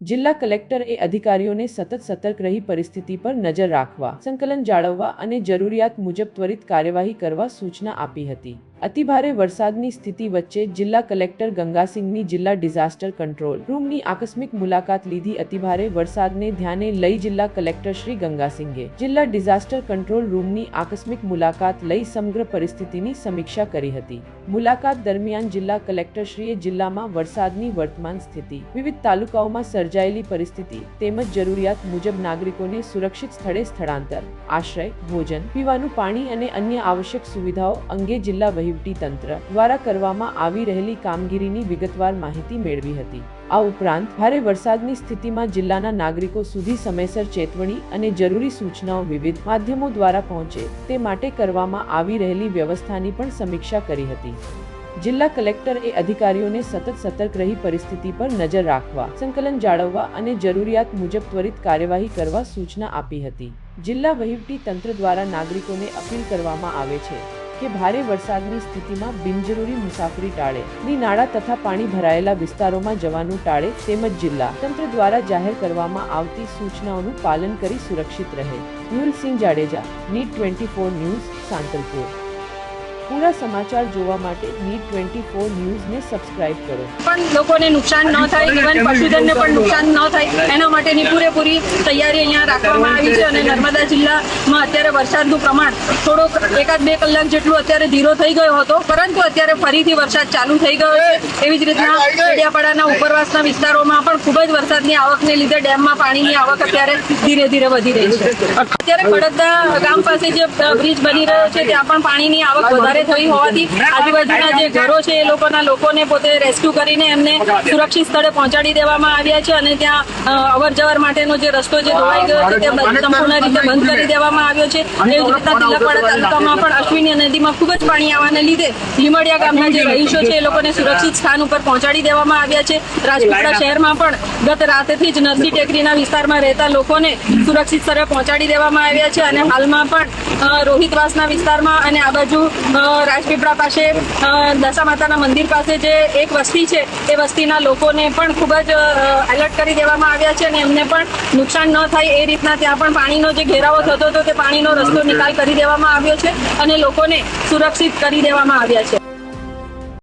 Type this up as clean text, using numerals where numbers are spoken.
જિલ્લા કલેક્ટરે અધિકારીઓને સતત સતર્ક રહી પરિસ્થિતિ પર નજર રાખવા, સંકલન જાળવવા અને જરૂરિયાત મુજબ ત્વરિત કાર્યવાહી કરવા સૂચના આપી હતી। અતિભારે વરસાદની સ્થિતિ વચ્ચે જિલ્લા કલેક્ટર ગંગાસિંહની જિલ્લા ડિઝાસ્ટર કંટ્રોલ રૂમની આકસ્મિક મુલાકાત લીધી। અતિભારે વરસાદને ધ્યાને લઈ જિલ્લા કલેક્ટર શ્રી ગંગાસિંહે જિલ્લા ડિઝાસ્ટર કંટ્રોલ રૂમની આકસ્મિક મુલાકાત લઈ સમગ્ર પરિસ્થિતિની સમીક્ષા કરી હતી। મુલાકાત દરમિયાન જિલ્લા કલેક્ટરશ્રીએ જિલ્લામાં વરસાદની વર્તમાન સ્થિતિ, વિવિધ તાલુકાઓમાં સર્જાયેલી પરિસ્થિતિ તેમજ જરૂરિયાત મુજબ નાગરિકોને સુરક્ષિત સ્થળે સ્થળાંતર, આશ્રય, ભોજન, પીવાનું પાણી અને અન્ય આવશ્યક સુવિધાઓ અંગે જિલ્લા વહીવટીતંત્ર દ્વારા કરવામાં આવી રહેલી કામગીરીની વિગતવાર માહિતી મેળવી હતી। આ ઉપરાંત ભારે વરસાદની સ્થિતિમાં જિલ્લાના નાગરિકો સુધી સમયસર ચેતવણી અને જરૂરી સૂચનાઓ વિવિધ માધ્યમો દ્વારા પહોંચે તે માટે કરવામાં આવી રહેલી વ્યવસ્થાની પણ સમીક્ષા કરી હતી। જિલ્લા કલેક્ટરે અધિકારીઓને સતત સતર્ક રહી પરિસ્થિતિ પર નજર રાખવા, સંકલન જાળવવા અને જરૂરિયાત મુજબ ત્વરિત કાર્યવાહી કરવા સૂચના આપી હતી। જિલ્લા વહીવટી તંત્ર દ્વારા નાગરિકોને અપીલ કરવામાં આવે છે કે ભારે વરસાદની સ્થિતિમાં બિનજરૂરી મુસાફરી ટાળે, નાળા તથા પાણી ભરાયેલા વિસ્તારોમાં જવાનું ટાળે તેમજ જિલ્લા તંત્ર દ્વારા જાહેર કરવામાં આવતી સૂચનાઓનું પાલન કરી સુરક્ષિત રહે। Mehulsinh Jadeja, NEET 24 news, Santalpur. पूरा समाचार જોવા માટે NEET 24 ન્યૂઝને સબસ્ક્રાઇબ કરો। પણ લોકોને નુકસાન ન થાય, ઇવન પશુધનને પણ નુકસાન ન થાય એના માટેની પૂરેપૂરી તૈયારી અહીંયા રાખવામાં આવી છે। અને નર્મદા જિલ્લામાં અત્યારે વરસાદનું પ્રમાણ થોડોક 1-2 કલાક જેટલું અત્યારે ધીરો થઈ ગયો હતો, પરંતુ અત્યારે ફરીથી વરસાદ ચાલુ થઈ ગયો છે। એવી જ રીતના ડેડિયાપાડાના ઉપરવાસના વિસ્તારોમાં પણ ખૂબ જ વરસાદની આવકને લીધે ડેમમાં પાણીની આવક અત્યારે ધીરે ધીરે વધી રહી છે। અત્યારે ખડકદા ગામ પાસે જે બ્રિજ બની રહ્યો છે ત્યાં પણ પાણીની આવક વધારે થઈ હોવાથી આજુબાજુના જે ઘરો છે એ લોકોને પોતે રેસ્ક્યુ કરીને એમને સુરક્ષિત સ્થળે પહોંચાડી દેવામાં આવ્યા છે। અને ત્યાં અવર જવર માટેનો જે રસ્તો જે ધોવાઈ ગયો છે તે સંપૂર્ણ રીતે બંધ કરી દેવામાં આવ્યો છે। એવી જ રીતના તિલકવાડા તાલુકામાં પણ અશ્વિની નદીમાં ખૂબ જ પાણી આવવાને લીધે લીમડિયા ગામના જે રહીશો છે એ લોકોને સુરક્ષિત સ્થાન ઉપર પહોંચાડી દેવામાં આવ્યા છે। રાજપીપળા શહેરમાં પણ ગત રાતથી જ નરસી ટેકરીના વિસ્તારમાં રહેતા લોકોને સુરક્ષિત સ્થળે પહોંચાડી દેવામાં આવ્યા છે। અને હાલમાં પણ રોહિતવાસના વિસ્તારમાં અને આ બાજુ રાજપીપળા પાસે દશા માતાના મંદિર પાસે જે એક વસ્તી છે એ વસ્તીના લોકોને પણ ખૂબ જ એલર્ટ કરી દેવામાં આવ્યા છે। અને એમને પણ નુકસાન ન થાય એ રીતના ત્યાં પણ પાણીનો જે ઘેરાવો થતો હતો તે પાણીનો રસ્તો નિકાલ કરી દેવામાં આવ્યો છે અને લોકોને સુરક્ષિત કરી દેવામાં આવ્યા છે।